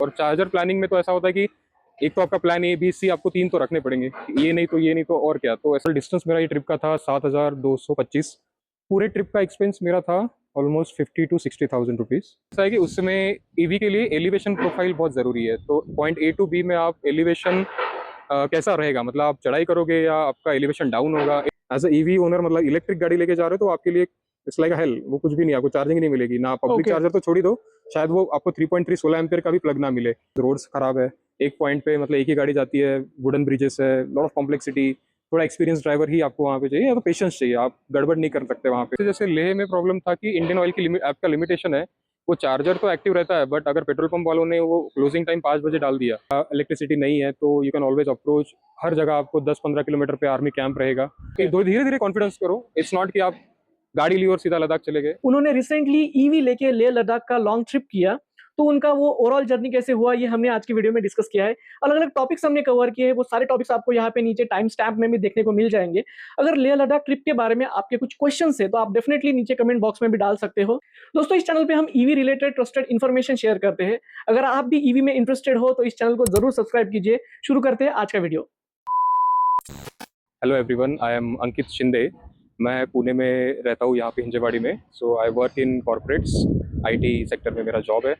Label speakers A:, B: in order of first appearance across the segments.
A: और charger planning में तो ऐसा होता है कि एक तो आपका प्लान ए बी सी आपको 3 तो रखने पड़ेंगे, ये नहीं तो ये नहीं तो और क्या। तो ऐसा डिस्टेंस मेरा ये ट्रिप का था 7,225। पूरे ट्रिप का एक्सपेंस मेरा था ऑलमोस्ट 50 to 60,000 रुपीज़। ऐसा है कि उसमें ईवी के लिए एलिवेशन प्रोफाइल बहुत ज़रूरी है। तो पॉइंट ए टू बी में आप एलिवेशन कैसा रहेगा, मतलब आप चढ़ाई करोगे या आपका एलिवेशन डाउन होगा। एज अ ईवी ओनर, मतलब इलेक्ट्रिक गाड़ी लेके जा रहे हो तो आपके लिए इट्स लाइक हेल। वो कुछ भी नहीं, आपको चार्जिंग नहीं मिलेगी ना, पब्लिक
B: ओके।
A: चार्जर तो छोड़ ही दो, शायद वो आपको 3.3 16 एम्पियर का भी प्लग ना मिले। रोड्स खराब है, एक पॉइंट पे मतलब एक ही गाड़ी जाती है, वुडन ब्रिजेस है, लॉट ऑफ कॉम्प्लेक्सिटी। थोड़ा एक्सपीरियंस ड्राइवर ही आपको वहाँ पे चाहिए, या तो पेशेंस चाहिए, आप गड़बड़ नहीं कर सकते वहाँ पे। जैसे लेह में प्रॉब्लम था कि इंडियन ऑयल की आपका लिमिटेशन है, वो चार्जर तो एक्टिव रहता है, बट अगर पेट्रोल पंप वालों ने वो क्लोजिंग टाइम 5 बजे डाल दिया, इलेक्ट्रिसिटी नहीं है, तो यू कैन ऑलवेज अप्रोच। हर जगह आपको 10-15 किलोमीटर पे आर्मी कैंप रहेगा। तो धीरे धीरे कॉन्फिडेंस करो, इट्स नॉट कि आप गाड़ी ली और सीधा लद्दाख चले गए।
B: उन्होंने रिसेंटली ईवी लेके लेह लद्दाख का लॉन्ग ट्रिप किया, तो उनका वो ओवरऑल जर्नी कैसे हुआ ये हमने आज की वीडियो में डिस्कस किया है। अलग अलग टॉपिक्स हमने कवर किए हैं, वो सारे टॉपिक्स आपको यहाँ पे नीचे टाइम स्टैम्प में भी देखने को मिल जाएंगे। अगर लेह लद्दाख ट्रिप के बारे में आपके कुछ क्वेश्चंस है तो आप डेफिनेटली नीचे कमेंट बॉक्स में भी डाल सकते हो। दोस्तों, इस चैनल पे हम EV related trusted information share करते हैं। अगर आप भी ईवी में इंटरेस्टेड हो तो इस चैनल को जरूर सब्सक्राइब कीजिए। शुरू करते हैं आज का video.
A: Hello everyone, I am Ankit Shinde. मैं पुणे में रहता हूँ, यहाँ पे हिंजेवाड़ी में। So I work in corporates, IT sector में मेरा जॉब है।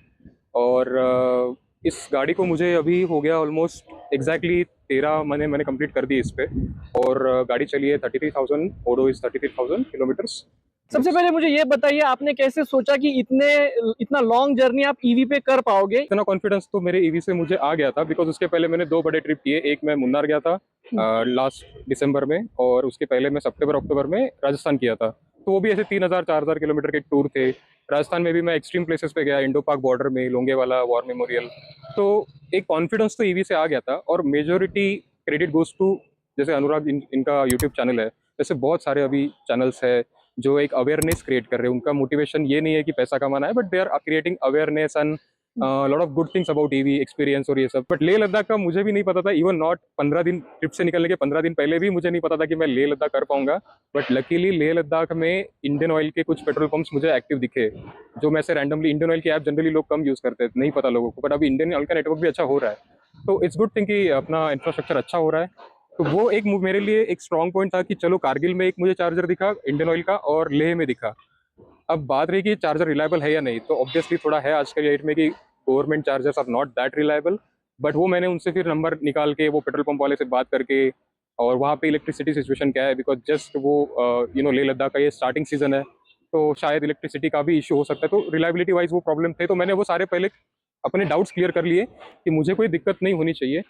A: और इस गाड़ी को मुझे अभी हो गया ऑलमोस्ट एग्जैक्टली 13 महीने मैंने कंप्लीट कर दी इस पे। और गाड़ी चली है 33,000, ओडो इज 33,000 किलोमीटर्स।
B: सबसे पहले मुझे ये बताइए, आपने कैसे सोचा कि इतना लॉन्ग जर्नी आप ईवी पे कर पाओगे?
A: इतना कॉन्फिडेंस तो मेरे ईवी से मुझे आ गया था, बिकॉज उसके पहले मैंने 2 बड़े ट्रिप किए। एक मैं मुन्नार गया था लास्ट दिसंबर में, और उसके पहले मैं सितंबर अक्टूबर में राजस्थान किया था। तो वो भी ऐसे 3,000-4,000 किलोमीटर के टूर थे। राजस्थान में भी मैं एक्सट्रीम प्लेसेस पे गया, इंडो पाक बॉर्डर में, लोंगेवाला वॉर मेमोरियल। तो एक कॉन्फिडेंस तो ईवी से आ गया था। और मेजोरिटी क्रेडिट गोज टू, जैसे अनुराग इनका यूट्यूब चैनल है, जैसे बहुत सारे अभी चैनल्स है जो एक अवेयरनेस क्रिएट कर रहे हैं। उनका मोटिवेशन ये नहीं है कि पैसा कमाना है, but they are creating awareness and lot of good things about EV experience और ये सब। बट लेह लद्दाख का मुझे भी नहीं पता था, इवन नॉट 15 दिन ट्रिप से निकलने के 15 दिन पहले भी मुझे नहीं पता था कि मैं लेह लद्दाख कर पाऊंगा। बट लकीली लेह लद्दाख में इंडियन ऑयल के कुछ पेट्रोल पंप्स मुझे एक्टिव दिखे, जो मैं से रैंडमली, इंडियन ऑयल की ऐप जनरली लोग कम यूज करते हैं, नहीं पता लोगों को, बट अभी इंडियन ऑयल का नेटवर्क भी अच्छा हो रहा है। तो इट्स गुड थिंग कि अपना इंफ्रास्ट्रक्चर अच्छा हो रहा है। तो वो एक मेरे लिए एक स्ट्रॉन्ग पॉइंट था कि चलो, कारगिल में एक मुझे चार्जर दिखा इंडियन ऑयल का, और लेह में दिखा। अब बात रही कि चार्जर रिलायबल है या नहीं, तो ऑब्वियसली थोड़ा है आज के डेट में कि government chargers are not that reliable. But वो मैंने उनसे फिर नंबर निकाल के, वो पेट्रोल पंप वाले से बात करके, और वहाँ पे इलेक्ट्रिसिटी सिचुएशन क्या है, बिकॉज जस्ट वो लेह लद्दाख का ये स्टार्टिंग सीजन है, तो शायद इलेक्ट्रिसिटी का भी इशू हो सकता है। तो रिलायबिलिटी वाइज वो प्रॉब्लम थे, तो मैंने वो सारे पहले अपने डाउट्स क्लियर कर लिए कि मुझे कोई दिक्कत नहीं होनी चाहिए।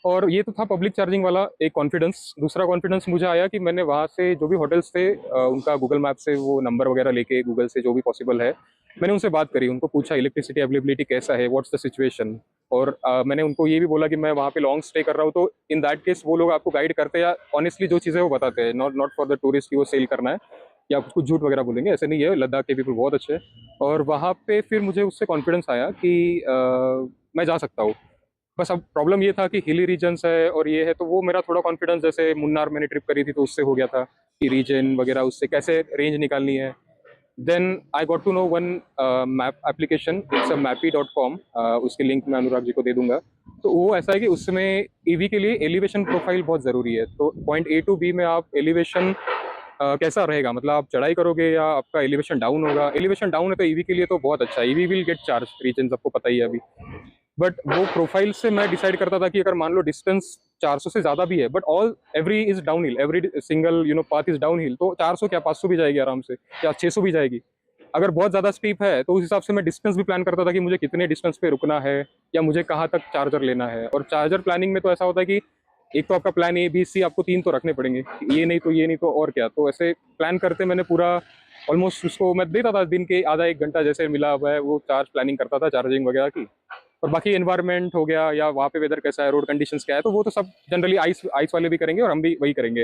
A: और ये तो था पब्लिक चार्जिंग वाला एक कॉन्फिडेंस। दूसरा कॉन्फिडेंस मुझे आया कि मैंने वहाँ से जो भी होटल्स थे, उनका गूगल मैप से वो नंबर वगैरह लेके, गूगल से जो भी पॉसिबल है, मैंने उनसे बात करी, उनको पूछा इलेक्ट्रिसिटी अवेलेबिलिटी कैसा है, व्हाट्स द सिचुएशन। और मैंने उनको ये भी बोला कि मैं वहाँ पे लॉन्ग स्टे कर रहा हूँ, तो इन दैट केस वो लोग आपको गाइड करते हैं, या ऑनेस्टली जो चीज़ें वो बताते हैं, नॉट फॉर द टूरिस्ट की वो सेल करना है या कुछ झूठ वगैरह बोलेंगे, ऐसे नहीं है। लद्दाख के पीपल बहुत अच्छे हैं। और वहाँ पे फिर मुझे उससे कॉन्फिडेंस आया कि मैं जा सकता हूँ। बस अब प्रॉब्लम ये था कि हिली रीजन्स है और ये है, तो वो मेरा थोड़ा कॉन्फिडेंस, जैसे मुन्नार मैंने ट्रिप करी थी तो उससे हो गया था कि रीजन वगैरह उससे कैसे रेंज निकालनी है। Then I got to know one map application, it's mappy.com। उसकी लिंक मैं अनुराग जी को दे दूंगा। तो वो ऐसा है कि उसमें ईवी के लिए एलिवेशन प्रोफाइल बहुत ज़रूरी है। तो पॉइंट ए टू बी में आप एलिवेशन कैसा रहेगा, मतलब आप चढ़ाई करोगे या आपका एलिवेशन डाउन होगा। एलिवेशन डाउन है तो ईवी के लिए तो बहुत अच्छा है, EV will get charge regen, आपको पता ही है अभी। बट वो प्रोफाइल से मैं डिसाइड करता था कि अगर मान लो डिस्टेंस 400 से ज़्यादा भी है, but all every is down hill, every single path is down hill, तो 400 क्या 500 भी जाएगी आराम से, या 600 भी जाएगी। अगर बहुत ज़्यादा स्टीप है तो उस हिसाब से मैं डिस्टेंस भी प्लान करता था कि मुझे कितने डिस्टेंस पे रुकना है, या मुझे कहाँ तक चार्जर लेना है। और चार्जर प्लानिंग में तो ऐसा होता है कि एक तो आपका प्लान ए बी सी आपको 3 तो रखने पड़ेंगे, ये नहीं तो ये नहीं तो और क्या। तो ऐसे प्लान करते मैंने पूरा ऑलमोस्ट, उसको मैं देता था दिन के आधा 1 घंटा जैसे मिला हुआ है, वो चार्ज प्लानिंग करता था चार्जिंग वगैरह की। और बाकी एनवायरनमेंट हो गया, या वहाँ पे वेदर कैसा है, रोड कंडीशंस क्या है, तो वो तो सब जनरली आइस आइस वाले भी करेंगे और हम भी वही करेंगे।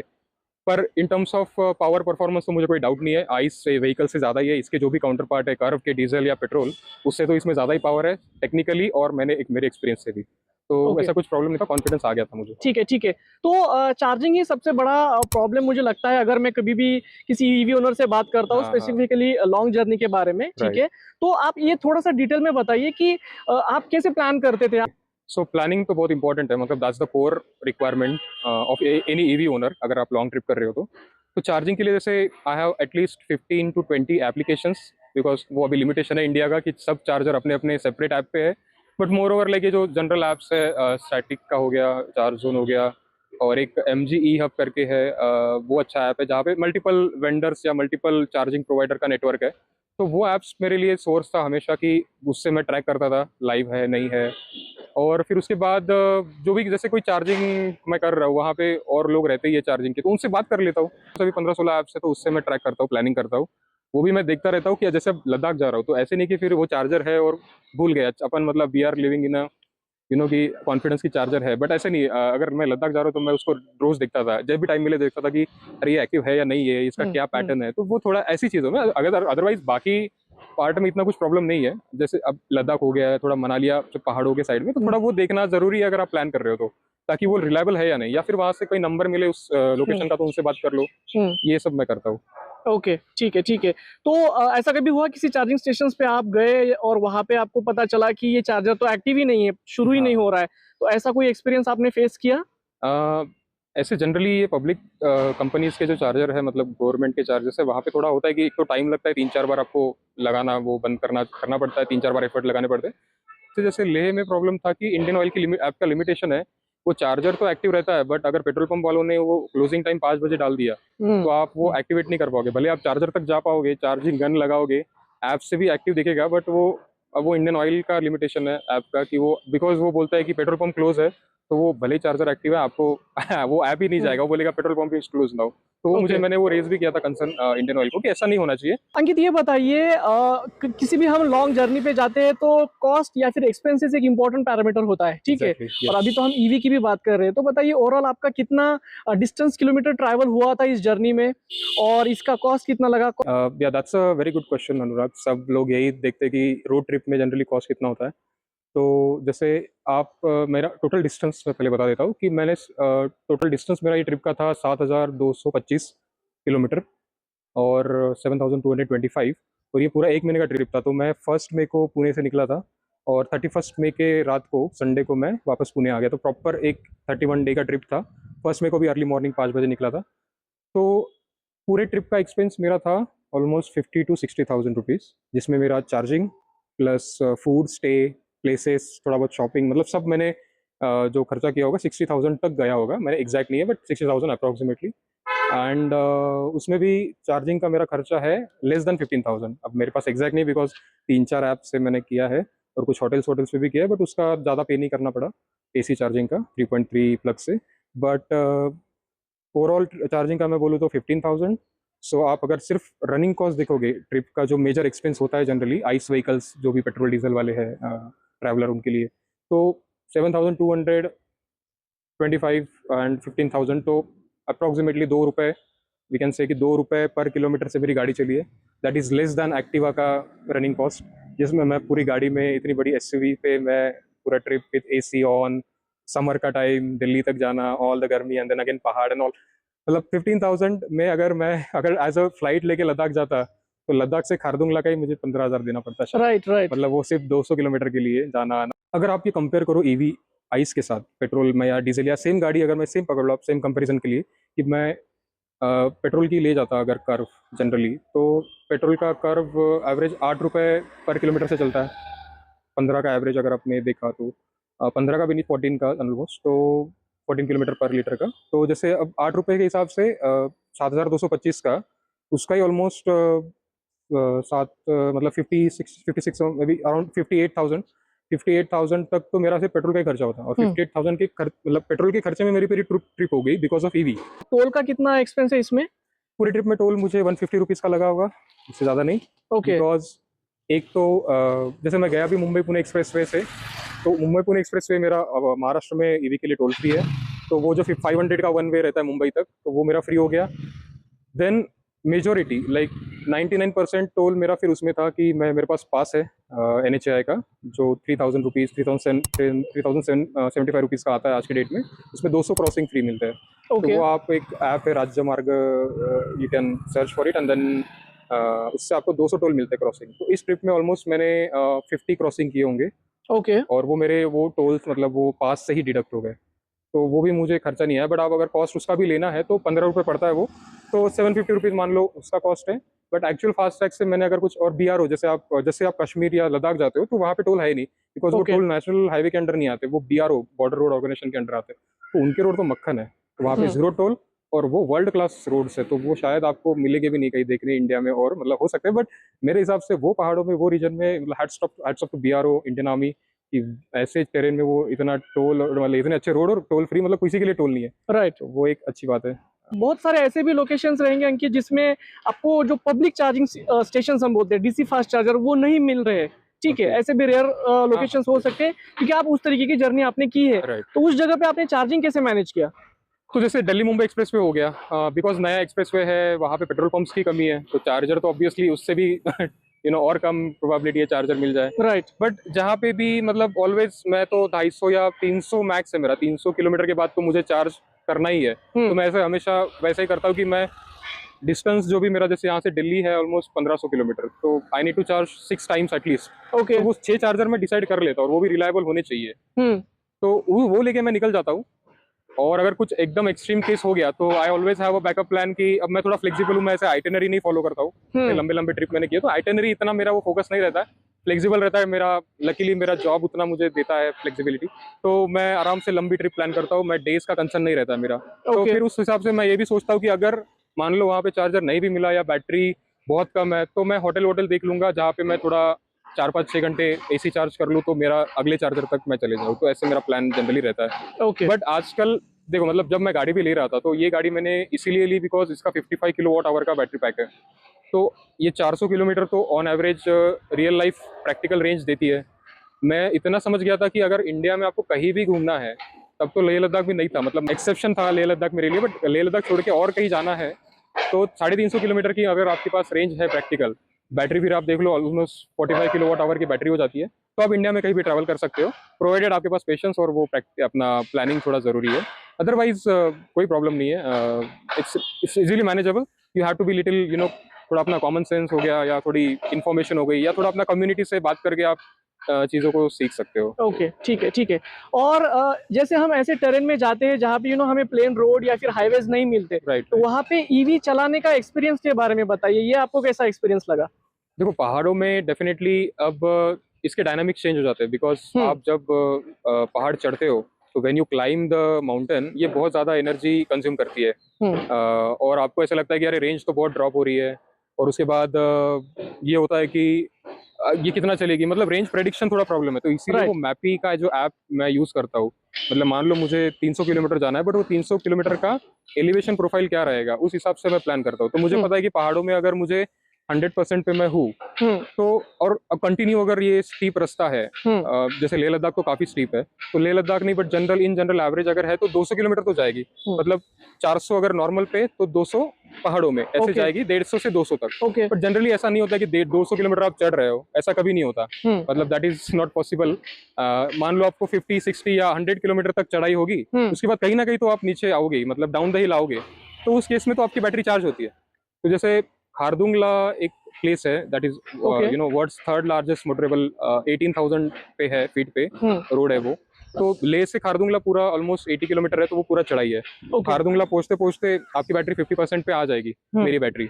A: पर in terms of power performance तो मुझे कोई डाउट नहीं है, आइस से व्हीकल से ज़्यादा ही है। इसके जो भी काउंटर पार्ट है कर्व के, डीजल या पेट्रोल, उससे तो इसमें ज़्यादा ही पावर है टेक्निकली, और मैंने मेरे एक्सपीरियंस से भी। तो
B: Okay.
A: ऐसा कुछ प्रॉब्लम नहीं था, कॉन्फिडेंस आ गया था मुझे।
B: ठीक है, ठीक है। तो चार्जिंग ही सबसे बड़ा प्रॉब्लम मुझे लगता है, अगर मैं कभी भी किसी ईवी ओनर से बात करता हूँ
A: हाँ, हाँ।
B: स्पेसिफिकली लॉन्ग जर्नी के बारे में, ठीक
A: राइट।
B: है? तो आप ये थोड़ा-सा डिटेल में बताइए कि आप कैसे प्लान करते थे?
A: सो प्लानिंग तो बहुत इंपॉर्टेंट है, मतलब that's the core requirement of any EV owner, अगर आप लॉन्ग ट्रिप कर रहे हो तो चार्जिंग के लिए जैसे I have at least 15 to 20 applications, because वो अभी लिमिटेशन है इंडिया का कि सब चार्जर अपने अपने सेपरेट ऐप पे है। बट मोर ओवर लाइक ये जो जनरल ऐप्स है, स्टैटिक का हो गया, चार्ज जोन हो गया, और एक MG ई हब करके है, वो अच्छा ऐप है जहाँ पे मल्टीपल वेंडर्स या मल्टीपल चार्जिंग प्रोवाइडर का नेटवर्क है। तो वो ऐप्स मेरे लिए सोर्स था हमेशा कि उससे मैं ट्रैक करता था लाइव है नहीं है। और फिर उसके बाद जो भी जैसे कोई चार्जिंग मैं कर रहा हूँ वहाँ पे और लोग रहते ही है चार्जिंग के, तो उनसे बात कर लेता हूँ। सभी 15-16 ऐप्स है, तो उससे मैं ट्रैक करता हूँ, प्लानिंग करता हूँ। वो भी मैं देखता रहता हूँ कि जैसे अब लद्दाख जा रहा हूँ तो ऐसे नहीं कि फिर वो चार्जर है और भूल गया अपन, मतलब वी आर लिविंग इन कि कॉन्फिडेंस की चार्जर है, बट ऐसे नहीं। अगर मैं लद्दाख जा रहा हूँ तो मैं उसको रोज देखता था, जब भी टाइम मिले देखता था कि अरे ये एक्टिव है या नहीं है, इसका क्या पैटर्न है। तो वो थोड़ा ऐसी चीज़ों में, अगर अदरवाइज बाकी पार्ट में इतना कुछ प्रॉब्लम नहीं है। जैसे अब लद्दाख हो गया है, थोड़ा मनालिया जो पहाड़ों के साइड में, तो थोड़ा वो देखना जरूरी है अगर आप प्लान कर रहे हो तो, ताकि वो रिलायबल है या नहीं, या फिर वहां से कोई नंबर मिले उस लोकेशन का तो उनसे बात कर लो। ये सब मैं करता हूँ।
B: ओके, ठीक है, ठीक है। तो ऐसा कभी हुआ किसी चार्जिंग स्टेशंस पे आप गए और वहाँ पे आपको पता चला कि ये चार्जर तो एक्टिव ही नहीं है, शुरू ही नहीं
A: हाँ।
B: हो रहा है, तो ऐसा कोई एक्सपीरियंस आपने फेस किया?
A: ऐसे जनरली ये पब्लिक कंपनीज के जो चार्जर है, मतलब गवर्नमेंट के चार्जर्स है, वहाँ पे थोड़ा होता है कि एक तो टाइम लगता है, 3-4 बार आपको लगाना, वो बंद करना पड़ता है, 3-4 बार एफर्ट लगाने पड़ते हैं। तो जैसे लेह में प्रॉब्लम था कि इंडियन ऑयल की लिमिट ऐप का लिमिटेशन है, वो चार्जर तो एक्टिव रहता है, बट अगर पेट्रोल पंप वालों ने वो क्लोजिंग टाइम 5 बजे डाल दिया तो आप वो एक्टिवेट नहीं कर पाओगे। भले आप चार्जर तक जा पाओगे, चार्जिंग गन लगाओगे, ऐप से भी एक्टिव दिखेगा, बट वो इंडियन ऑयल का लिमिटेशन है ऐप का कि वो, बिकॉज वो बोलता है कि पेट्रोल पंप क्लोज है, तो वो भले ही चार्जर एक्टिव है आपको वो ऐप ही नहीं जाएगा, वो बोलेगा petrol pump is close now. तो वो
B: ओके।
A: मैंने वो रेज भी किया था कंसर्न इंडियन ऑयल को कि ऐसा नहीं होना चाहिए।
B: अंकित, ये बताइए, किसी भी हम लॉन्ग जर्नी पे जाते हैं तो कॉस्ट या फिर एक्सपेंसेस एक इम्पोर्टेंट पैरामीटर होता है, ठीक है?
A: Exactly,
B: और
A: yes.
B: अभी तो हम ईवी की भी बात कर रहे हैं, तो बताइए ओवरऑल आपका कितना डिस्टेंस किलोमीटर ट्रैवल हुआ था इस जर्नी में, और इसका कॉस्ट कितना लगा?
A: Yeah that's a very good question Anurag. सब लोग यही देखते हैं कि रोड ट्रिप में जनरली कॉस्ट कितना होता है। तो जैसे आप मेरा टोटल डिस्टेंस मैं पहले बता देता हूँ कि मैंने टोटल डिस्टेंस मेरा ये ट्रिप का था 7,225 किलोमीटर और 7,225, और ये पूरा 1 महीने का ट्रिप था। तो मैं 1 मई को पुणे से निकला था और 31 मई के रात को, संडे को, मैं वापस पुणे आ गया। तो प्रॉपर एक 31 डे का ट्रिप था। 1 मई को भी अर्ली मॉर्निंग 5 बजे निकला था। तो पूरे ट्रिप का एक्सपेंस मेरा था ऑलमोस्ट 50 to 60,000 रुपीज़, जिसमें मेरा charging plus food, stay, places, थोड़ा बहुत शॉपिंग, मतलब सब मैंने जो खर्चा किया होगा 60,000 तक गया होगा। मैंने एग्जैक्ट नहीं है, बट 60,000 अप्रॉक्सीमेटली। एंड उसमें भी चार्जिंग का मेरा खर्चा है लेस देन 15,000। अब मेरे पास एग्जैक्ट नहीं, बिकॉज 3-4 ऐप से मैंने किया है और कुछ होटल्स पे भी किया है, बट उसका ज़्यादा पे नहीं करना पड़ा AC चार्जिंग का 3.3 प्लग से। बट ओवरऑल चार्जिंग का मैं बोलूँ तो 15,000। सो आप अगर सिर्फ रनिंग कॉस्ट देखोगे, ट्रिप का जो मेजर एक्सपेंस होता है जनरली आइस व्हीकल्स जो भी पेट्रोल डीजल वाले हैं ट्रैवलर, उनके लिए तो 7,225 एंड 15,000, तो अप्रॉक्सीमेटली 2 रुपये, वी कैन से कि 2 रुपये पर किलोमीटर से मेरी गाड़ी चली है। That is less than Activa का रनिंग कॉस्ट, जिसमें मैं पूरी गाड़ी में इतनी बड़ी SUV पे मैं पूरा trip with AC on, summer का टाइम, दिल्ली तक जाना, ऑल द गर्मी एंड देन अगेन पहाड़ एंड ऑल, मतलब 15,000 में अगर एज अ फ्लाइट लेके लद्दाख जाता तो लद्दाख से खारदुंगला का ही मुझे 15,000 देना पड़ता शायद।
B: Right, right.
A: मतलब वो सिर्फ 200 किलोमीटर के लिए जाना आना। अगर आप ये कंपेयर करो EV आइस के साथ, पेट्रोल में या डीजल, या सेम गाड़ी अगर मैं सेम पकड़ लो आप, सेम कंपैरिजन के लिए कि मैं पेट्रोल की ले जाता अगर कर्व जनरली, तो पेट्रोल का कर्व एवरेज 8 रुपये पर किलोमीटर से चलता है। 15 का एवरेज अगर आपने देखा तो 15 का भी नहीं, 14 का ऑलमोस्ट, तो 14 किलोमीटर पर लीटर का। तो जैसे अब 8 रुपये के हिसाब से 7,225 का, उसका ही ऑलमोस्ट मतलब 56 मे बी अराउंड 58,000 तक तो मेरा सिर्फ पेट्रोल का ही खर्चा होता है। और 58,000 के मतलब पेट्रोल के खर्चे में मेरी पूरी ट्रिप हो गई बिकॉज ऑफ EV।
B: टोल का कितना एक्सपेंस है इसमें?
A: पूरी ट्रिप में टोल मुझे 150 रुपीज़ का लगा होगा, इससे ज़्यादा नहीं।
B: ओके।
A: बिकॉज एक तो जैसे मैं गया भी मुंबई पुणे एक्सप्रेसवे से, तो मुंबई पुणे एक्सप्रेसवे मेरा महाराष्ट्र में EV के लिए टोल फ्री है, तो वो जो 500 का वन वे रहता है मुंबई तक, तो वो मेरा फ्री हो गया। देन मेजोरिटी लाइक 99% टोल मेरा फिर उसमें था कि मेरे पास पास है NHAI का, जो 3000 रुपीज़ 3075 रुपीज़ का आता है आज के डेट में। उसमें 200 क्रॉसिंग फ्री मिलते हैं। तो
B: ओके
A: वो आप एक ऐप है राज्य मार्ग, you can search for it and then उससे आपको 200 टोल मिलते हैं क्रॉसिंग। तो इस ट्रिप में ऑलमोस्ट मैंने 50 क्रॉसिंग किए होंगे,
B: ओके
A: और वो मेरे वो टोल्स मतलब वो पास से ही डिडक्ट हो गए। तो वो भी मुझे खर्चा नहीं आया। बट आप अगर कॉस्ट उसका भी लेना है तो 15 रुपये पड़ता है वो, तो 750 रुपीज़ मान लो उसका कॉस्ट है। बट एक्चुअल फास्ट टैग से मैंने अगर कुछ और BRO, जैसे आप कश्मीर या लद्दाख जाते हो तो वहाँ पे टोल है ही नहीं, बिकॉज वो
B: Okay.
A: टोल नेशनल हाईवे के अंडर नहीं आते, वो BRO बॉर्डर रोड ऑर्गेनाइजेशन के अंडर आते हैं। तो उनके रोड तो मक्खन है, तो वहाँ पे जीरो टोल, और वो वर्ल्ड क्लास रोड्स है। तो वो शायद आपको मिलेंगे भी नहीं कहीं देखने इंडिया में, और मतलब हो सकते हैं। बट मेरे हिसाब से वो पहाड़ों में, वो रीजन में, मतलब hats off to BRO Indian army कि ऐसे टेरेन में वो इतना टोल, मतलब इतने अच्छे रोड और टोल फ्री, मतलब किसी के लिए टोल नहीं है।
B: राइट।
A: तो वो एक अच्छी बात है।
B: बहुत सारे ऐसे भी लोकेशंस रहेंगे अंकित जिसमें आपको जो पब्लिक चार्जिंग स्टेशन हम बोलते हैं DC फास्ट चार्जर, वो नहीं मिल रहे हैं। ठीक है,
A: Okay.
B: ऐसे भी रेयर लोकेशंस हो सकते हैं क्योंकि आप उस तरीके की जर्नी आपने की है।
A: राइट।
B: तो उस जगह पे आपने चार्जिंग कैसे मैनेज किया?
A: तो जैसे दिल्ली मुंबई एक्सप्रेसवे हो गया, बिकॉज नया एक्सप्रेसवे है, वहाँ पे पेट्रोल पंप्स की कमी है, तो चार्जर तो ऑब्वियसली उससे भी और कम प्रोबेबिलिटी है चार्जर मिल जाए।
B: राइट।
A: बट जहाँ पे भी मतलब ऑलवेज मैं तो 250 या 300 मैक्स है मेरा, 300 किलोमीटर के बाद तो मुझे चार्ज करना ही है। तो मैं ऐसे हमेशा वैसे ही करता हूँ कि मैं डिस्टेंस जो भी मेरा, जैसे यहाँ से दिल्ली है ऑलमोस्ट 1500 किलोमीटर, तो I need to charge 6 times at least.
B: Okay.
A: तो वो 6 चार्जर मैं डिसाइड कर लेता हूँ, और वो भी रिलायबल होने चाहिए। तो वो लेके मैं निकल जाता हूँ। और अगर कुछ एकदम एक्सट्रीम केस हो गया तो I always have a backup plan कि अब मैं थोड़ा फ्लेक्सिबल हूँ, मैं ऐसे आइटिनरी नहीं फॉलो करता हूँ। लंबे लंबे ट्रिप मैंने किए तो आइटिनरी इतना मेरा वो फोकस नहीं रहता है, फ्लेक्सिबल रहता है मेरा। लकीली मेरा जॉब उतना मुझे देता है फ्लेक्सिबिलिटी, तो मैं आराम से लंबी ट्रिप प्लान करता हूँ। मैं डेज का कंसर्न नहीं रहता है मेरा। तो फिर उस हिसाब से मैं ये भी सोचता हूँ कि अगर मान लो वहाँ पे चार्जर नहीं भी मिला या बैटरी बहुत कम है, तो मैं होटल देख लूंगा जहाँ पे मैं थोड़ा 4-5-6 घंटे AC चार्ज कर लूँ, तो मेरा अगले चार्जर तक मैं चले जाऊँ। तो ऐसे मेरा प्लान जनरली रहता है।
B: ओके।
A: बट आजकल देखो, मतलब जब मैं गाड़ी भी ले रहा था तो ये गाड़ी मैंने इसीलिए ली बिकॉज इसका 55 किलोवाट आवर का बैटरी पैक है। तो ये 400 किलोमीटर तो on average real life practical range देती है। मैं इतना समझ गया था कि अगर इंडिया में आपको कहीं भी घूमना है, तब तो लेह लद्दाख भी नहीं था, मतलब एक्सेप्शन था लेह लद्दाख मेरे लिए। बट लेह लद्दाख छोड़ के और कहीं जाना है तो 350 किलोमीटर की अगर आपके पास रेंज है प्रैक्टिकल, बैटरी फिर आप देख लो ऑलमोस्ट 45 किलोवाट आवर की बैटरी हो जाती है, तो आप इंडिया में कहीं भी ट्रैवल कर सकते हो, प्रोवाइडेड आपके पास पेशेंस और वो अपना प्लानिंग थोड़ा ज़रूरी है। अदरवाइज कोई प्रॉब्लम नहीं है, it's easily manageable. You have to be little थोड़ा अपना कॉमन सेंस हो गया, या थोड़ी इन्फॉर्मेशन हो गई, या थोड़ा अपना कम्युनिटी से बात करके आप चीज़ों को सीख सकते हो।
B: ओके, ठीक है, ठीक है। और जैसे हम ऐसे टेरेन में जाते हैं जहाँ पे हमें प्लेन रोड या फिर हाईवेज नहीं मिलते,
A: राइट।
B: तो वहाँ पे EV चलाने का एक्सपीरियंस के बारे में बताइए, ये आपको कैसा एक्सपीरियंस लगा?
A: देखो, पहाड़ों में डेफिनेटली अब इसके डायनामिक्स चेंज हो जाते हैं, बिकॉज आप जब पहाड़ चढ़ते हो तो when you climb the mountain, ये बहुत ज़्यादा एनर्जी कंज्यूम करती है। और आपको ऐसा लगता है कि अरे रेंज तो बहुत ड्रॉप हो रही है, और उसके बाद ये होता है कि ये कितना चलेगी, मतलब रेंज प्रेडिक्शन थोड़ा प्रॉब्लम है। तो इसीलिए वो मैपी का जो ऐप मैं यूज़ करता हूँ, मतलब मान लो मुझे 300 किलोमीटर जाना है, बट वो 300 किलोमीटर का एलिवेशन प्रोफाइल क्या रहेगा, उस हिसाब से मैं प्लान करता हूँ। तो मुझे पता है कि पहाड़ों में अगर मुझे 100% पे मैं हूँ, तो और कंटिन्यू अगर ये स्टीप रास्ता है, जैसे लेह लद्दाख तो काफी स्टीप है, तो लेह लद्दाख नहीं, बट इन जनरल एवरेज अगर है तो 200 किलोमीटर तो जाएगी। मतलब 400 अगर नॉर्मल पे, तो 200 पहाड़ों में ऐसे जाएगी, 150 से 200 तक। बट जनरली ऐसा नहीं होता कि 200 किलोमीटर आप चढ़ रहे हो, ऐसा कभी नहीं होता। मतलब दैट इज नॉट पॉसिबल। मान लो आपको 50, 60 या 100 किलोमीटर तक चढ़ाई होगी, उसके बाद कहीं ना कहीं तो आप नीचे आओगे, मतलब डाउन द हिल आओगे, तो उस केस में तो आपकी बैटरी चार्ज होती है। तो जैसे खारदुंगला एक प्लेस है, that is world's 3rd largest motorable, 18,000 पे है, फीट पे रोड है वो। तो लेह से खारदुंगला पूरा ऑलमोस्ट 80 किलोमीटर है, तो वो पूरा चढ़ाई है। खारदुंगला पहुंचते पहुंचते आपकी बैटरी 50% पे आ जाएगी, मेरी बैटरी।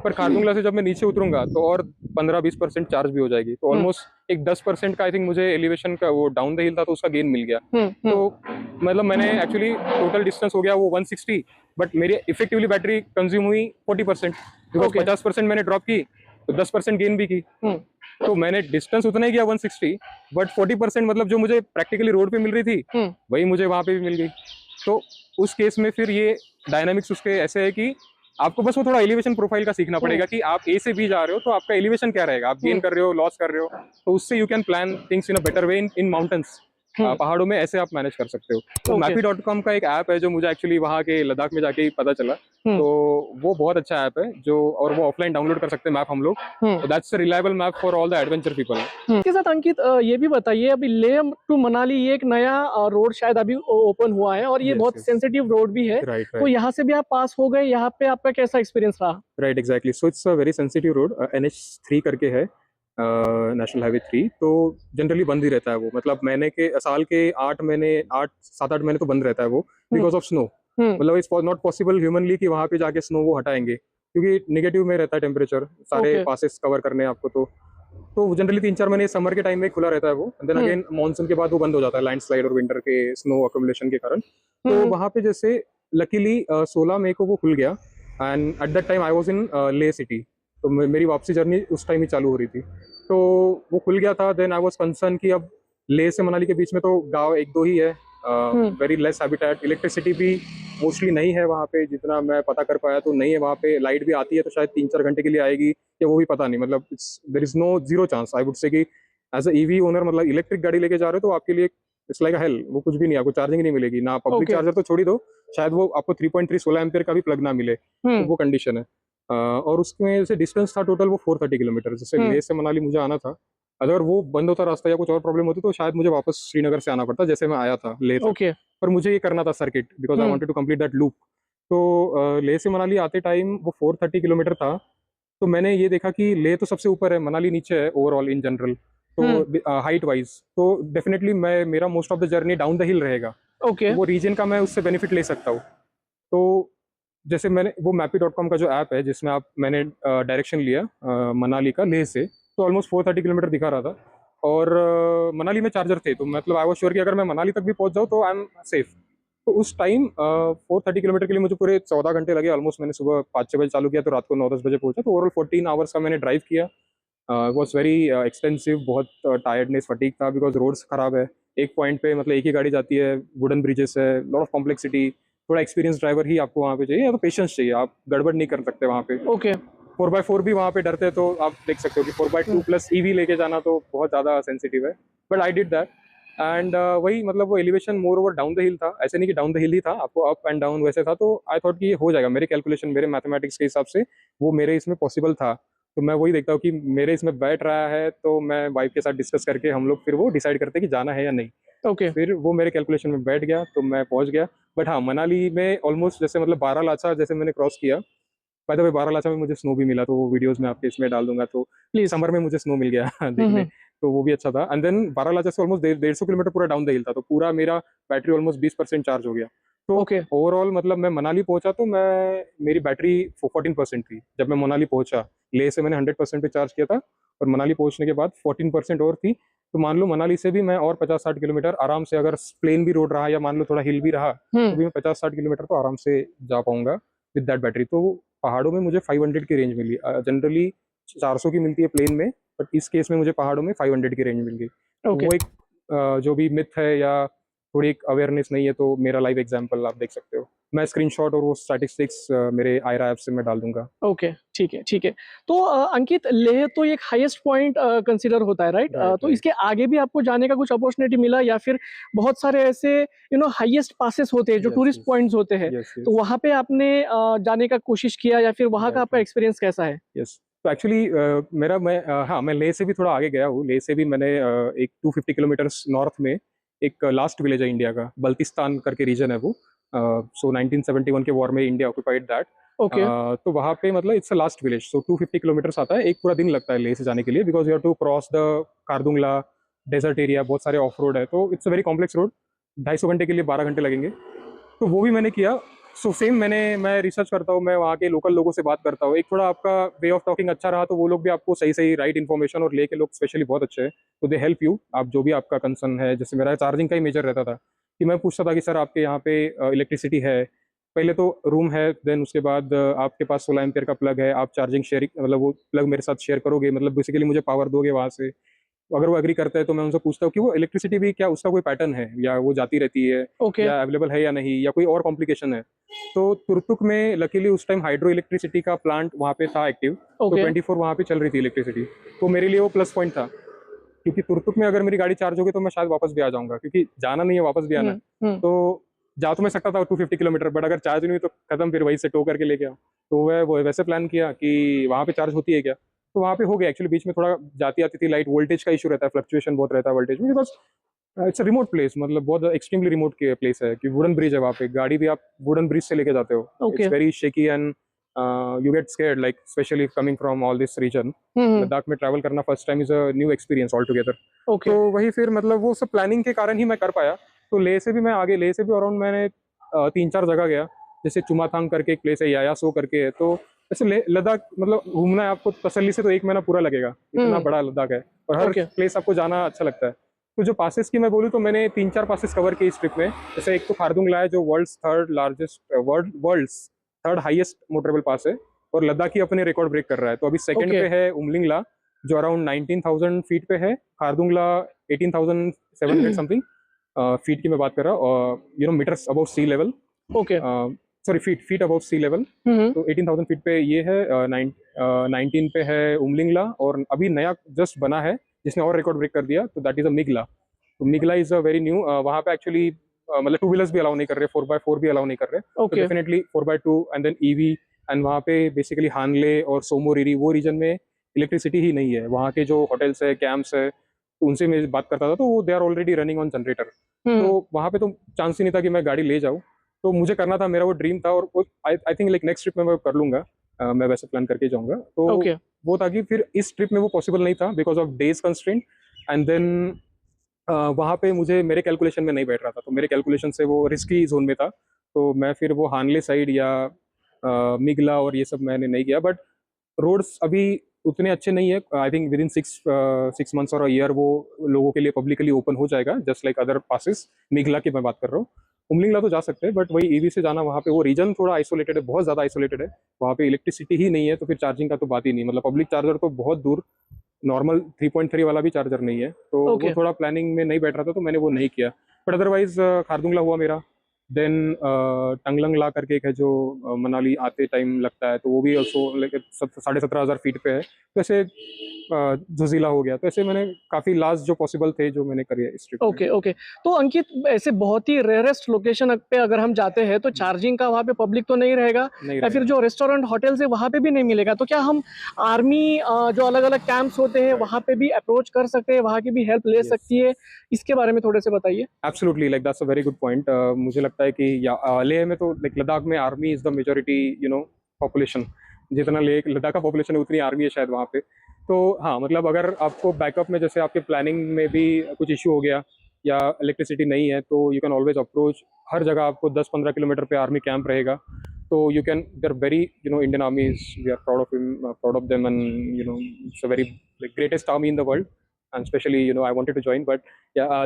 A: पर खारदुंगला से जब मैं नीचे उतरूंगा तो और 15-20% चार्ज भी हो जाएगी, तो ऑलमोस्ट एक 10% का आई थिंक मुझे एलिवेशन का, वो डाउन द हिल था तो उसका गेन मिल गया। तो मतलब मैंने एक्चुअली टोटल डिस्टेंस हो गया वो 160, बट मेरी इफेक्टिवली बैटरी कंज्यूम हुई 40%, बिकॉज 50% मैंने ड्रॉप की तो 10% गेन भी की। तो मैंने डिस्टेंस उतना ही किया 160, बट 40% मतलब जो मुझे प्रैक्टिकली रोड पे मिल रही थी, वही मुझे वहां पे भी मिल गई। तो उस केस में फिर ये डायनामिक्स उसके ऐसे है कि आपको बस वो थोड़ा एलिवेशन प्रोफाइल का सीखना पड़ेगा कि आप A से B जा रहे हो तो आपका एलिवेशन क्या रहेगा, आप गेन कर रहे हो, लॉस कर रहे हो, तो उससे you can plan things in a better way in mountains. पहाड़ों में ऐसे आप मैनेज कर सकते हो। तो Mappy.com का एक ऐप है जो मुझे एक्चुअली वहाँ के लद्दाख में जाके ही पता चला,
B: हम्म।
A: तो वो बहुत अच्छा ऐप है जो, और वो ऑफलाइन डाउनलोड कर सकते हैं मैप हम लोग, तो that's a reliable map for all the adventure people.
B: इसके साथ अंकित ये भी बताइए, अभी लेह टू मनाली ये एक नया रोड शायद अभी ओपन हुआ है और ये
A: Yes,
B: बहुत
A: yes.
B: सेंसिटिव रोड भी है,
A: राइट
B: तो
A: राइट
B: यहाँ से भी आप पास हो गए, यहाँ पे आपका कैसा एक्सपीरियंस रहा?
A: Right exactly, so it's a very sensitive road, NH3 करके है, नेशनल हाईवे 3। तो जनरली बंद ही रहता है वो, मतलब महीने के, साल के 8 महीने, 7-8 महीने तो बंद रहता है वो, बिकॉज ऑफ स्नो। मतलब इट्स नॉट पॉसिबल ह्यूमनली कि वहाँ पे जाके स्नो वो हटाएंगे, क्योंकि नेगेटिव में रहता है टेम्परेचर, सारे
B: ओके।
A: पासेस कवर करने हैं आपको। तो जनरली 3-4 महीने समर के टाइम में खुला रहता है वो, देन अगेन मानसून के बाद वो बंद हो जाता है, लैंडस्लाइड और विंटर के स्नो अकोमुलेशन के कारण। तो वहाँ पे जैसे लकीली 16 मई को वो खुल गया, and at that time I was in ले सिटी, तो मेरी वापसी जर्नी उस टाइम ही चालू हो रही थी। तो वो खुल गया था, देन आई वाज कंसर्न कि अब ले से मनाली के बीच में तो गांव 1-2 ही है, वेरी लेस हैबिटेट, इलेक्ट्रिसिटी भी मोस्टली नहीं है वहाँ पे, जितना मैं पता कर पाया तो नहीं है वहाँ पे। लाइट भी आती है तो शायद 3-4 घंटे के लिए आएगी, या वो भी पता नहीं, मतलब there is no zero chance I would say कि एज अ ईवी ओनर, मतलब इलेक्ट्रिक गाड़ी लेके जा रहे हो तो आपके लिए इट्स लाइक अ हेल। वो कुछ भी नहीं, आपको चार्जिंग नहीं मिलेगी ना, पब्लिक चार्जर तो छोड़ ही दो, शायद वो आपको 3.3 16 एम्पियर का भी प्लग ना मिले, तो वो कंडीशन है। और उसमें जैसे डिस्टेंस था टोटल वो 430 किलोमीटर, जैसे लेह से मनाली मुझे आना था, अगर वो बंद होता रास्ता या कुछ और प्रॉब्लम होती तो शायद मुझे वापस श्रीनगर से आना पड़ता, जैसे मैं आया था लेह तक।
B: ओके।
A: पर मुझे ये करना था circuit, because I wanted to complete that loop. तो लेह से मनाली आते टाइम वो 430 किलोमीटर था, तो मैंने ये देखा कि लेह तो सबसे ऊपर है, मनाली नीचे है ओवरऑल इन जनरल, तो हाइट वाइज तो डेफिनेटली मेरा most of the journey down the हिल रहेगा,
B: ओके।
A: तो वो रीजन का मैं उससे बेनिफिट ले सकता हूँ। तो जैसे मैंने वो मैपी.com का जो ऐप है जिसमें मैंने डायरेक्शन लिया मनाली का लेह से, तो ऑलमोस्ट 430 किलोमीटर दिखा रहा था, और मनाली में चार्जर थे, तो मतलब आई वाज श्योर कि अगर मैं मनाली तक भी पहुंच जाऊँ तो आई एम सेफ। तो उस टाइम 430 किलोमीटर के लिए मुझे पूरे 14 घंटे लगे ऑलमोस्ट। मैंने सुबह 5-6 बजे चालू किया तो रात को 9-10 बजे पहुंचा, तो ओवरऑल 14 आवर्स का मैंने ड्राइव किया। वॉज वेरी एक्सटेंसिव, बहुत टायर्डनेस फटीग था, बिकॉज रोड्स खराब है, एक पॉइंट पे मतलब एक ही गाड़ी जाती है, वुडन ब्रिजेस है, लॉट ऑफ कॉम्प्लेक्सिटी, थोड़ा एक्सपीरियंस ड्राइवर ही आपको वहाँ पे चाहिए, या तो पेशेंस चाहिए, आप गड़बड़ नहीं कर सकते वहाँ पे।
B: ओके।
A: 4x4 भी वहाँ पे डरते हैं, तो आप देख सकते हो कि 4x2 प्लस ईवी लेके जाना तो बहुत ज़्यादा सेंसिटिव है, but I did that. And वही मतलब वो elevation more over down the हिल था, ऐसे नहीं कि डाउन द हिल ही था, आपको अप एंड डाउन वैसे था, तो आई थॉट कि ये हो जाएगा, मेरे कैलकुलेशन, मेरे मैथमेटिक्स के हिसाब से वो मेरे इसमें पॉसिबल था। तो मैं वही देखता हूँ कि मेरे इसमें बैठ रहा है, तो मैं वाइफ के साथ डिस्कस करके हम लोग फिर वो डिसाइड करते हैं कि जाना है या नहीं।
B: ओके।
A: फिर वो मेरे कैलकुलेशन में बैठ गया, तो मैं पहुंच गया। बट हाँ, मनाली में ऑलमोस्ट जैसे मतलब बारालाचा जैसे मैंने क्रॉस किया, बाय द वे बारालाचा में मुझे स्नो भी मिला, तो वो वीडियोस में आपके इसमें डाल दूंगा, तो
B: प्लीज।
A: समर में मुझे स्नो मिल गया देखने, तो वो भी अच्छा था। एंड देन बारालाचा से ऑलमोस्ट 150 किलोमीटर पूरा डाउन द हिल था, तो पूरा मेरा बैटरी ऑलमोस्ट 20% चार्ज हो गया। तो
B: ओके।
A: ओवरऑल मतलब मैं मनाली पहुंचा तो मेरी बैटरी 14% थी जब मैं मनाली पहुंचा। लेह से मैंने 100% पे चार्ज किया था, और मनाली पहुंचने के बाद 14% और थी। तो मान लो मनाली से भी मैं और 50-60 किलोमीटर आराम से, अगर प्लेन भी रोड रहा या मान लो थोड़ा हिल भी रहा, तो भी मैं 50-60 किलोमीटर तो आराम से जा पाऊंगा विद दैट बैटरी। तो पहाड़ों में मुझे 500 की रेंज मिली, जनरली 400 की मिलती है प्लेन में, बट इस केस में मुझे पहाड़ों में 500 की रेंज मिल गई। तो
B: ओके।
A: वो एक जो भी मिथ है या थोड़ी एक अवेयरनेस नहीं है, तो मेरा लाइव एग्जांपल आप देख सकते हो। मैं स्क्रीनशॉट और वो स्टैटिस्टिक्स मेरे आयरा ऐप से मैं डाल दूंगा।
B: ओके। ठीक है, ठीक है। तो अंकित, लेह तो एक हाईएस्ट पॉइंट कंसीडर होता है, राइट?
A: राइट
B: तो
A: राइट
B: इसके आगे भी आपको जाने का कुछ अपॉर्चुनिटी मिला, या फिर बहुत सारे ऐसे हाईएस्ट पासेस होते हैं जो
A: यस
B: टूरिस्ट
A: यस
B: पॉइंट्स होते हैं,
A: यस
B: तो
A: यस
B: वहाँ पे आपने जाने का कोशिश किया, या फिर वहाँ का
A: राइट
B: आपका
A: राइट
B: एक्सपीरियंस कैसा है?
A: यस। तो एक्चुअली हाँ, मैं लेह से भी थोड़ा आगे गया हूँ। लेह से भी मैंने एक 250 किलोमीटर्स नॉर्थ में एक लास्ट विलेज है इंडिया का, बल्तिस्तान करके रीजन है वो। सो 1971 के वॉर में इंडिया ऑक्यूपाइड दैट।
B: ओके।
A: तो वहाँ पे मतलब it's a last village, so 250 kilometres आता है, एक पूरा दिन लगता है लेह से जाने के लिए, because you have to cross the Khardungla desert area, बहुत सारे ऑफ रोड है, तो it's a very complex road. 250 घंटे के लिए 12 घंटे लगेंगे, तो वो भी मैंने किया। सो सेम मैं रिसर्च करता हूँ, मैं वहाँ के लोकल लोगों से बात करता हूँ, एक थोड़ा आपका वे ऑफ टॉकिंग अच्छा रहा तो वो लोग भी आपको सही सही राइट इन्फॉर्मेशन, और लेके लोग स्पेशली बहुत अच्छे हैं, तो दे हेल्प यू। आप जो भी आपका कंसर्न है, जैसे मेरा चार्जिंग का ही मेजर रहता था कि मैं पूछता था कि सर आपके यहाँ पे इलेक्ट्रिसिटी है, पहले तो रूम है, देन उसके बाद आपके पास 16 एम्पियर का प्लग है, आप चार्जिंग शेयरिंग मतलब वो प्लग मेरे साथ शेयर करोगे, मतलब बेसिकली मुझे पावर दोगे वहाँ से। तो अगर वो एग्री करता है तो मैं उनसे पूछता हूँ कि वो इलेक्ट्रिसिटी भी क्या उसका कोई पैटर्न है, या वो जाती रहती है,
B: ओके।
A: या अवेलेबल है या नहीं, या कोई और कॉम्प्लिकेशन है। तो तुरतुक में लकीली उस टाइम हाइड्रो इलेक्ट्रिसिटी का प्लांट वहाँ पे था एक्टिव, तो
B: ओके।
A: 24 वहाँ पे चल रही थी इलेक्ट्रिसिटी। तो मेरे लिए वो प्लस पॉइंट था, क्योंकि तुरतुक में अगर मेरी गाड़ी चार्ज होगी तो मैं शायद वापस भी आ जाऊंगा, क्योंकि जाना नहीं है वापस भी आना है। तो जा तो मैं सकता था 250 किलोमीटर, बट अगर चार्ज नहीं हुई तो खत्म, फिर वहीं से टो करके लेके आओ। तो वह वो वैसे प्लान किया कि वहाँ पे चार्ज होती है क्या, तो वहाँ पे हो गया। एक्चुअली बीच में थोड़ा जाती आती थी लाइट, वोल्टेज का इशू रहता है, फ्लक्चुएशन बहुत रहता है वोल्टेज में, because it's a remote place, मतलब बहुत एक्सट्रीमली रिमोट प्लेस है कि वुडन ब्रिज है वहाँ पे, गाड़ी भी आप वुडन ब्रिज से लेके जाते हो।
B: Okay.
A: It's very shaky and you get scared, like specially coming from all this region. Ladakh में ट्रैवल करना first time is a new experience all together.
B: Okay
A: तो वही फिर मतलब वो सब प्लानिंग के कारण ही मैं कर पाया। तो लेह से भी मैं आगे, लेह से भी अराउंड मैंने 3-4 जगह गया, जैसे चुमाथांग करके एक प्लेस है, यायासो करके है। तो ऐसे लद्दाख मतलब घूमना है आपको तसल्ली से तो 1 महीना पूरा लगेगा, इतना बड़ा लद्दाख है, और हर
B: Okay.
A: प्लेस आपको जाना अच्छा लगता है। तो जो पासेस की मैं बोलूँ तो मैंने 3-4 पासेस कवर किए इस ट्रिप में। जैसे एक तो खारदुंगला है जो world's third highest motorable pass है, और लद्दाख ही अपने रिकॉर्ड ब्रेक कर रहा है। तो अभी सेकंड
B: Okay.
A: पे है उमलिंगला जो अराउंड 19,000 फीट पे है, खारदुंगला 18,700 समथिंग फीट की मैं बात कर रहा हूँ, metres above sea level,
B: okay
A: sorry feet above sea level. तो 18,000 फीट पे ये है, 19 पे है उमलिंगला, और अभी नया जस्ट बना है जिसने और रिकॉर्ड ब्रेक कर दिया, तो दैट इज अ मिगला। तो Migla is a very new, वहाँ पे एक्चुअली मतलब 2 व्हीलर्स भी अलाउ नहीं कर रहे, 4x4 भी अलाउ नहीं कर रहे, तो
B: okay
A: definitely 4x2 and then EV. And वहाँ पे बेसिकली हानले और सोमोरिरी वो रीजन में इलेक्ट्रिसिटी ही नहीं है। वहाँ के जो होटल्स है, कैंप्स है, तो उनसे मैं बात करता था, तो वो they are already running on generator. तो वहाँ पे तो चांस ही नहीं था कि मैं गाड़ी ले जाऊँ। तो मुझे करना था, मेरा वो ड्रीम था, और I think like next trip में मैं कर लूंगा, मैं वैसे प्लान करके जाऊंगा। तो
B: ओके
A: वो था कि फिर इस ट्रिप में वो पॉसिबल नहीं था because of days constraint. And then वहाँ पे मुझे मेरे कैलकुलेशन में नहीं बैठ रहा था, तो मेरे कैलकुलेशन से वो रिस्की जोन में था। तो मैं फिर वो हानले साइड या मिगला और ये सब मैंने नहीं किया। बट रोड्स अभी उतने अच्छे नहीं है। I think with in 6 months और ईयर वो लोगों के लिए पब्लिकली ओपन हो जाएगा, जस्ट लाइक अदर पासेस। मिगला की मैं बात कर रहा हूँ, उमलिंगला तो जा सकते हैं, बट वही ईवी से जाना, वहाँ पे वो रीजन थोड़ा आइसोलेटेड है, बहुत ज़्यादा आइसोलेटेड है। वहाँ पे इलेक्ट्रिसिटी ही नहीं है, तो फिर चार्जिंग का तो बात ही नहीं, मतलब पब्लिक चार्जर तो बहुत दूर, नॉर्मल 3.3 वाला भी चार्जर नहीं है। तो
B: Okay.
A: वो थोड़ा प्लानिंग में नहीं बैठ रहा था, तो मैंने वो नहीं किया। बट अदरवाइज खारदुंगला हुआ मेरा। देन टंगलंगला करके एक है जो मनाली आते टाइम लगता है, तो वो भी ऑल्सो 17,500 फीट पे है। तो ऐसे झुजीला हो गया। तो ऐसे मैंने काफ़ी लास्ट जो पॉसिबल थे जो मैंने करे इस ट्रिप में।
B: ओके ओके तो अंकित, ऐसे बहुत ही रेयरेस्ट लोकेशन पे अगर हम जाते हैं तो चार्जिंग का वहाँ पे पब्लिक तो नहीं रहेगा,
A: नहीं
B: या फिर
A: रहेगा।
B: जो रेस्टोरेंट होटल्स है वहाँ पे भी नहीं मिलेगा, तो क्या हम आर्मी जो अलग अलग कैंप्स होते हैं वहाँ पे भी अप्रोच कर सकते हैं, वहाँ की भी हेल्प ले
A: Yes.
B: सकती है? इसके बारे में थोड़े से बताइए।
A: Absolutely, like that's a very good point. मुझे लगता है कि लेह में तो लाइक लद्दाख में army is the majority population. जितना लेह लद्दाख का पॉपुलेशन है उतनी आर्मी है शायद वहाँ पे। तो हाँ, मतलब अगर आपको बैकअप में जैसे आपके प्लानिंग में भी कुछ इशू हो गया या इलेक्ट्रिसिटी नहीं है, तो यू कैन ऑलवेज अप्रोच। हर जगह आपको 10-15 किलोमीटर पे आर्मी कैंप रहेगा। तो you can, they are very Indian army is, we are proud of them, and it's a very greatest army in the world. And specially I wanted to join, but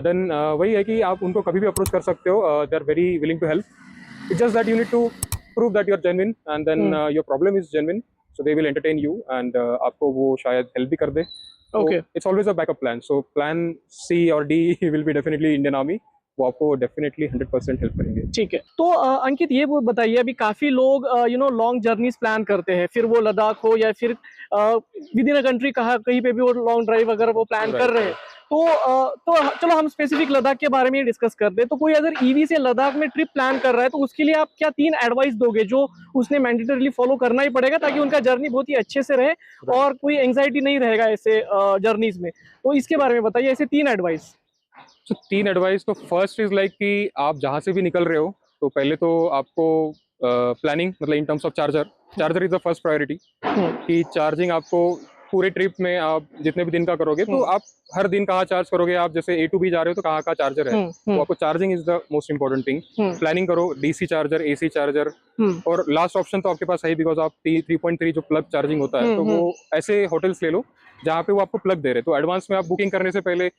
A: then वही है कि आप उनको कभी भी approach कर सकते हो, they are very willing to help. It's just that you need to prove that you are genuine, and then your problem is genuine, so they will entertain you, and आपको वो शायद हेल्प भी कर दे।
B: Okay
A: it's always a backup plan. So plan C और D will be definitely Indian Army, वो आपको definitely 100% help करेंगे।
B: ठीक है। तो अंकित, ये वो बताइए, अभी काफी लोग लॉन्ग जर्नीज प्लान करते हैं, फिर वो लद्दाख हो या फिर विद इन अ कंट्री कहाँ कहीं पे भी वो लॉन्ग ड्राइव अगर वो प्लान कर रहे हैं, तो चलो हम स्पेसिफिक लद्दाख के बारे में ही डिस्कस करते हैं। तो कोई अगर ईवी से लद्दाख में ट्रिप प्लान कर रहा है तो उसके लिए आप क्या 3 एडवाइस दोगे जो उसने मैंडेटरीली फॉलो करना ही पड़ेगा, ताकि उनका जर्नी बहुत ही अच्छे से रहे और कोई एंग्जाइटी नहीं रहेगा ऐसे जर्नीज में? तो इसके बारे में बताइए, ऐसे 3 एडवाइस।
A: तो 3 एडवाइस, तो फर्स्ट इज लाइक कि आप जहाँ से भी निकल रहे हो, तो पहले तो आपको प्लानिंग, मतलब in terms of charger is the first priority. कि चार्जिंग आपको पूरे ट्रिप में आप जितने भी दिन का करोगे, तो आप हर दिन कहाँ चार्ज करोगे, आप जैसे A to B जा रहे हो तो कहाँ का चार्जर है, तो आपको charging is the most important thing. Planning करो, DC चार्जर, AC चार्जर, और लास्ट ऑप्शन तो आपके पास है ही, बिकॉज आप 3.3 जो प्लग चार्जिंग होता है, तो वो ऐसे होटल्स ले लो जहाँ पे वो आपको प्लग दे रहे। तो एडवांस में आप बुकिंग करने से पहले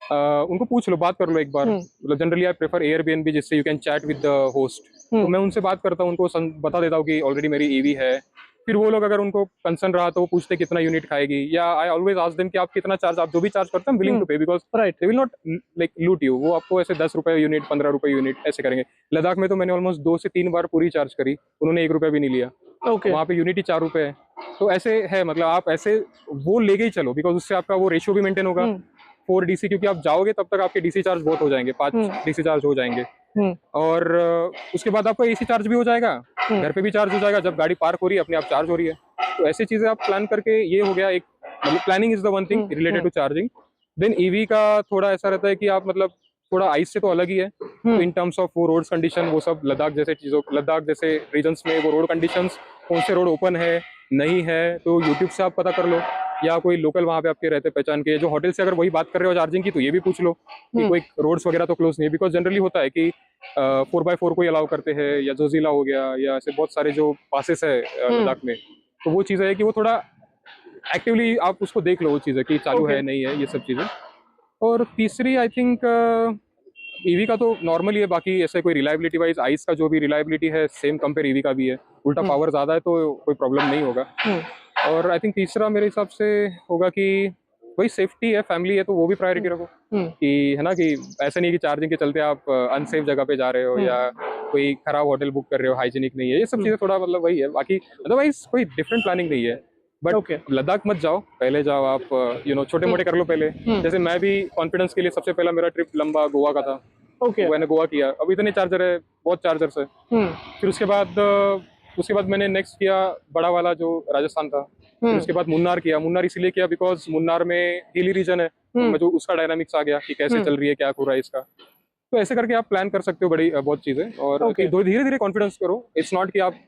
A: उनको पूछ लो, बात कर लो एक बार। मतलब जनरली आई प्रेफर Airbnb, जिससे you can chat with the host. तो मैं उनसे बात करता हूँ, उनको बता देता हूँ कि ऑलरेडी मेरी ईवी है। फिर वो लोग अगर उनको कंसर्न रहा तो वो पूछते कितना यूनिट खाएगी, या आई ऑलवेज आस्क देम कि आप कितना चार्ज, आप जो भी चार्ज करते हैं विलिंग टू पे, because they will not like लूट यू। वो आपको ऐसे 10 रुपए यूनिट, 15 रुपए यूनिट ऐसे करेंगे। लद्दाख में तो मैंने ऑलमोस्ट 2 से 3 बार पूरी चार्ज करी, उन्होंने 1 रुपया भी नहीं लिया। वहाँ पे यूनिट ही 4 रुपए है। तो ऐसे है, मतलब आप ऐसे वो लेके ही चलो, बिकॉज उससे आपका वो रेशियो भी मेंटेन होगा। 4 DC, क्योंकि आप जाओगे तब तक आपके DC चार्ज बहुत हो जाएंगे, 5 DC चार्ज हो जाएंगे। और उसके बाद आपका एसी चार्ज भी हो जाएगा, घर पे भी चार्ज हो जाएगा, जब गाड़ी पार्क हो रही है अपने आप चार्ज हो रही है। तो ऐसी चीजें आप प्लान करके, ये हो गया एक, मतलब planning is the one thing related to charging. Then EV का थोड़ा ऐसा रहता है कि आप मतलब थोड़ा आइस से तो अलग ही है, तो इन टर्म्स ऑफ वो रोड्स कंडीशन, वो सब लद्दाख जैसे चीजों, लद्दाख जैसे रीजन्स में वो रोड कंडीशंस, कौन से रोड ओपन है नहीं है, तो यूट्यूब से आप पता कर लो, या कोई लोकल वहाँ पे आपके रहते पहचान के जो होटल से अगर वही बात कर रहे हो चार्जिंग की, तो ये भी पूछ लो कि कोई रोड्स वगैरह तो क्लोज नहीं है। बिकॉज जनरली होता है कि 4x4 को अलाउ करते हैं, या जोजिला हो गया, या ऐसे बहुत सारे जो पासेस है लद्दाख में, तो वो चीज़ है कि वो थोड़ा एक्टिवली आप उसको देख लो, वो चीज़ है कि चालू है नहीं है, ये सब चीज़ें। और तीसरी आई थिंक ईवी का तो नॉर्मली है, बाकी ऐसे कोई रिलायबिलिटी वाइज आइस का जो भी रिलायबिलिटी है सेम कंपेयर ईवी का भी है, उल्टा पावर ज़्यादा है तो कोई प्रॉब्लम नहीं होगा। और आई थिंक तीसरा मेरे हिसाब से होगा कि वही सेफ्टी है, फैमिली है तो वो भी प्रायोरिटी रखो, कि है ना, कि ऐसा नहीं कि चार्जिंग के चलते आप अनसेफ जगह पे जा रहे हो, या कोई खराब होटल बुक कर रहे हो, हाइजीनिक नहीं है, ये सब चीज़ें थोड़ा मतलब वही है। बाकी अदरवाइज कोई डिफरेंट प्लानिंग नहीं है। बट लद्दाख मत जाओ, पहले जाओ आप छोटे मोटे कर लो पहले। जैसे मैं भी कॉन्फिडेंस के लिए सबसे पहला मेरा ट्रिप लंबा गोवा का था, मैंने गोवा किया। अब इतने चार्जर है, बहुत चार्जर्स है। फिर उसके बाद मैंने नेक्स्ट किया बड़ा वाला जो राजस्थान था। फिर उसके बाद मुन्नार किया। मुन्नार इसलिए किया बिकॉज मुन्नार में हिली रीजन है, मुझे उसका डायनामिक्स आ गया कि कैसे चल रही है, क्या हो रहा है इसका। तो ऐसे करके आप प्लान कर सकते हो बड़ी बहुत चीजें, और धीरे धीरे कॉन्फिडेंस करो। इट्स नॉट कि आप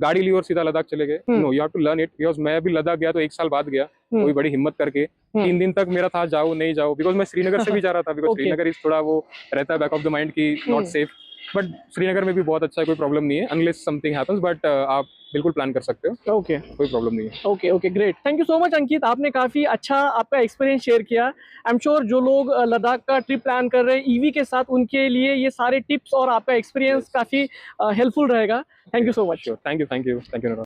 A: गाड़ी ली और सीधा लद्दाख चले गए, no, you have to learn it. Because मैं भी लद्दाख गया तो 1 साल बाद गया, कोई बड़ी हिम्मत करके। 3 दिन तक मेरा था जाओ नहीं जाओ, बिकॉज मैं श्रीनगर से भी जा रहा था, बिकॉज श्रीनगर इस थोड़ा वो रहता है बैक ऑफ द माइंड की नॉट सेफ। बट श्रीनगर में भी बहुत अच्छा है, कोई प्रॉब्लम नहीं है, अनलेस समथिंग हैपेंस। बट आप बिल्कुल प्लान कर सकते हो, कोई प्रॉब्लम नहीं है।
B: Okay, great, thank you so much Ankit, आपने काफ़ी अच्छा आपका एक्सपीरियंस शेयर किया। आई एम श्योर जो लोग लद्दाख का ट्रिप प्लान कर रहे हैं ईवी के साथ, उनके लिए ये सारे टिप्स और आपका एक्सपीरियंस काफ़ी हेल्पफुल रहेगा। Thank you so much.
A: Thank you.